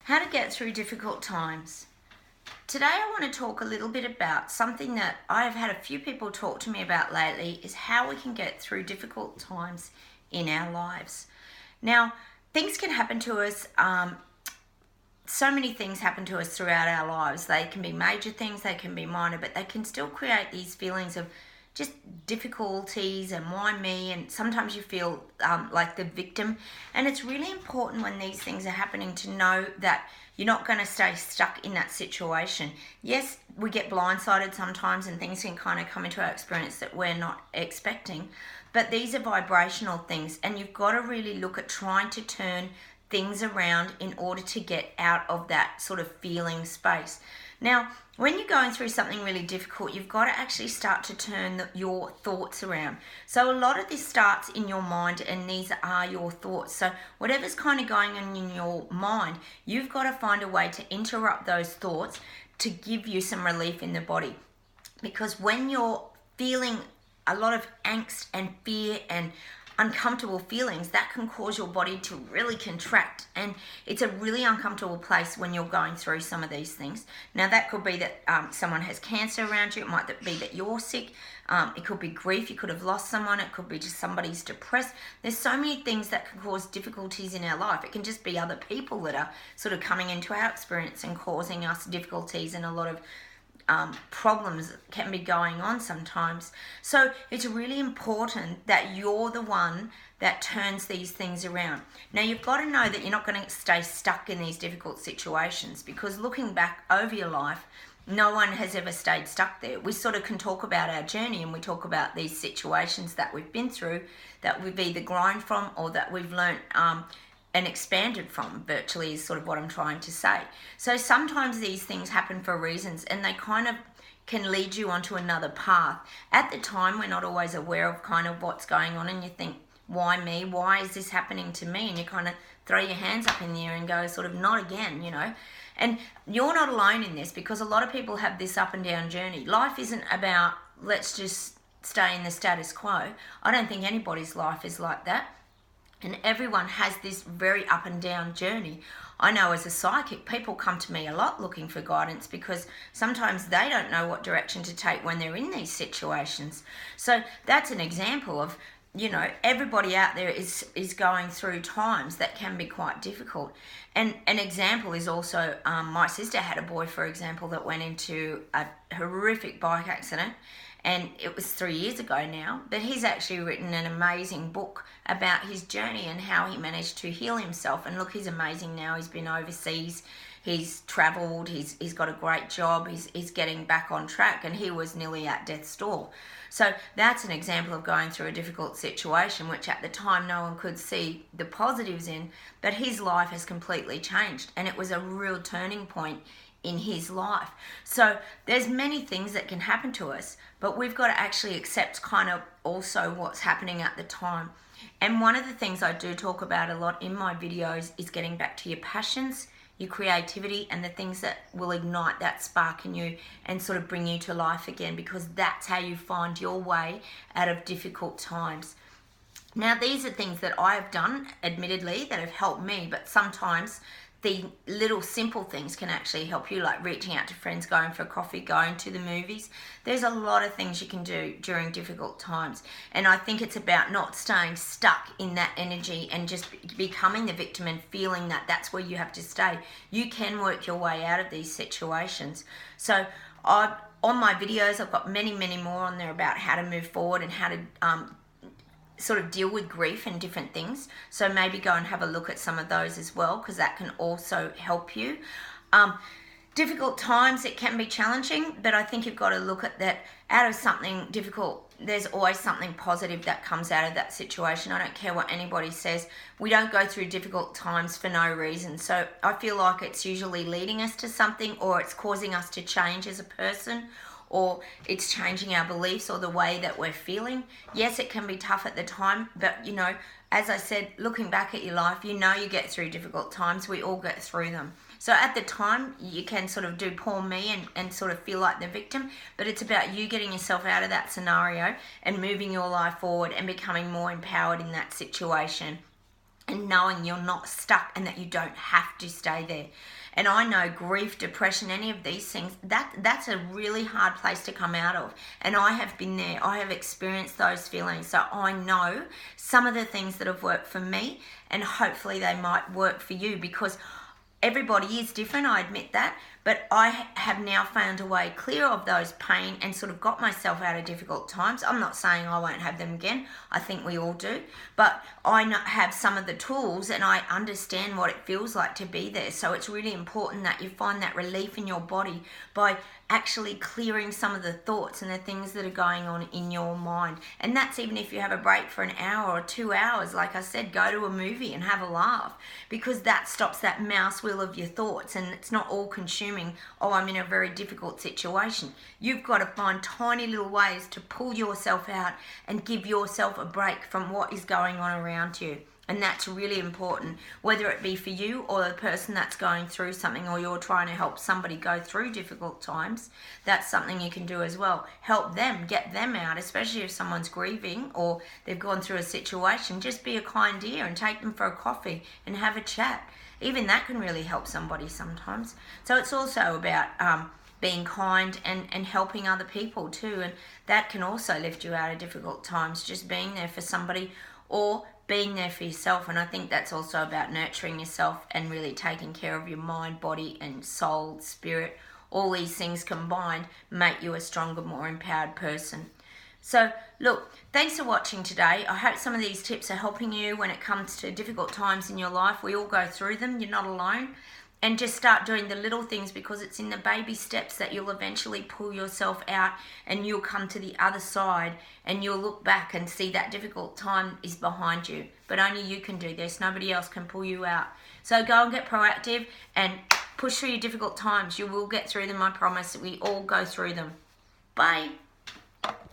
How to get through difficult times. Today I want to talk a little bit about something that I've had a few people talk to me about lately, is how we can get through difficult times in our lives. Now, things can happen to us, so many things happen to us throughout our lives. They can be major things, they can be minor, but they can still create these feelings of just difficulties and why me, and sometimes you feel like the victim. And it's really important when these things are happening to know that you're not going to stay stuck in that situation. Yes, we get blindsided sometimes and things can kind of come into our experience that we're not expecting, but these are vibrational things, and you've got to really look at trying to turn things around in order to get out of that sort of feeling space. Now, when you're going through something really difficult, you've got to actually start to turn your thoughts around. So a lot of this starts in your mind, and these are your thoughts. So whatever's kind of going on in your mind, you've got to find a way to interrupt those thoughts to give you some relief in the body. Because when you're feeling a lot of angst and fear and uncomfortable feelings, that can cause your body to really contract, and it's a really uncomfortable place when you're going through some of these things. Now, that could be that someone has cancer around you. It might be that you're sick. It could be grief. You could have lost someone. It could be just somebody's depressed. There's so many things that can cause difficulties in our life. It can just be other people that are sort of coming into our experience and causing us difficulties, and a lot of problems can be going on sometimes. So it's really important that you're the one that turns these things around. Now, you've got to know that you're not going to stay stuck in these difficult situations, because looking back over your life, no one has ever stayed stuck there. We sort of can talk about our journey, and we talk about these situations that we've been through, that we've either grown from or that we've learnt and expanded from, virtually, is sort of what I'm trying to say. So sometimes these things happen for reasons, and they kind of can lead you onto another path. At the time, we're not always aware of kind of what's going on, and you think, why me? Why is this happening to me? And you kind of throw your hands up in the air and go, sort of, not again, you know. And you're not alone in this, because a lot of people have this up and down journey. Life isn't about, let's just stay in the status quo. I don't think anybody's life is like that. And everyone has this very up and down journey. I know as a psychic, people come to me a lot looking for guidance, because sometimes they don't know what direction to take when they're in these situations. So that's an example of, you know, everybody out there is going through times that can be quite difficult. And an example is also, my sister had a boy, for example, that went into a horrific bike accident. And it was 3 years ago now, but he's actually written an amazing book about his journey and how he managed to heal himself. And look, he's amazing now. He's been overseas, he's travelled, he's got a great job, he's getting back on track, and he was nearly at death's door. So that's an example of going through a difficult situation, which at the time no one could see the positives in, but his life has completely changed, and it was a real turning point in his life. So there's many things that can happen to us, but we've got to actually accept kind of also what's happening at the time. And one of the things I do talk about a lot in my videos is getting back to your passions, your creativity, and the things that will ignite that spark in you and sort of bring you to life again, because that's how you find your way out of difficult times. Now, these are things that I have done, admittedly, that have helped me, but sometimes the little simple things can actually help you, like reaching out to friends, going for a coffee, going to the movies. There's a lot of things you can do during difficult times. And I think it's about not staying stuck in that energy and just becoming the victim and feeling that that's where you have to stay. You can work your way out of these situations. So on my videos, I've got many, many more on there about how to move forward and how to sort of deal with grief and different things. So maybe go and have a look at some of those as well, because that can also help you. Difficult times, it can be challenging, but I think you've got to look at that. Out of something difficult, there's always something positive that comes out of that situation. I don't care what anybody says. We don't go through difficult times for no reason. So I feel like it's usually leading us to something, or it's causing us to change as a person, or it's changing our beliefs or the way that we're feeling. Yes, it can be tough at the time, but you know, as I said, looking back at your life, you know you get through difficult times. We all get through them. So at the time, you can sort of do poor me and sort of feel like the victim, but it's about you getting yourself out of that scenario and moving your life forward and becoming more empowered in that situation. and knowing you're not stuck and that you don't have to stay there. And I know grief, depression, any of these things, that's a really hard place to come out of. And I have been there. I have experienced those feelings. So I know some of the things that have worked for me, and hopefully they might work for you, because everybody is different, I admit that, but I have now found a way clear of those pain and sort of got myself out of difficult times. I'm not saying I won't have them again. I think we all do. But I have some of the tools and I understand what it feels like to be there. So it's really important that you find that relief in your body by actually clearing some of the thoughts and the things that are going on in your mind. And that's even if you have a break for an hour or 2 hours. Like I said, go to a movie and have a laugh, because that stops that mouse wheel of your thoughts, and it's not all consuming, oh, I'm in a very difficult situation. You've got to find tiny little ways to pull yourself out and give yourself a break from what is going on around you. And that's really important, whether it be for you or the person that's going through something, or you're trying to help somebody go through difficult times. That's something you can do as well. Help them, get them out, especially if someone's grieving or they've gone through a situation. Just be a kind ear and take them for a coffee and have a chat. Even that can really help somebody sometimes. So it's also about being kind and helping other people too. And that can also lift you out of difficult times, just being there for somebody or being there for yourself. And I think that's also about nurturing yourself and really taking care of your mind, body and soul, spirit. All these things combined make you a stronger, more empowered person. So look, thanks for watching today. I hope some of these tips are helping you when it comes to difficult times in your life. We all go through them. You're not alone. And just start doing the little things, because it's in the baby steps that you'll eventually pull yourself out and you'll come to the other side and you'll look back and see that difficult time is behind you. But only you can do this. Nobody else can pull you out. So go and get proactive and push through your difficult times. You will get through them, I promise. We all go through them. Bye.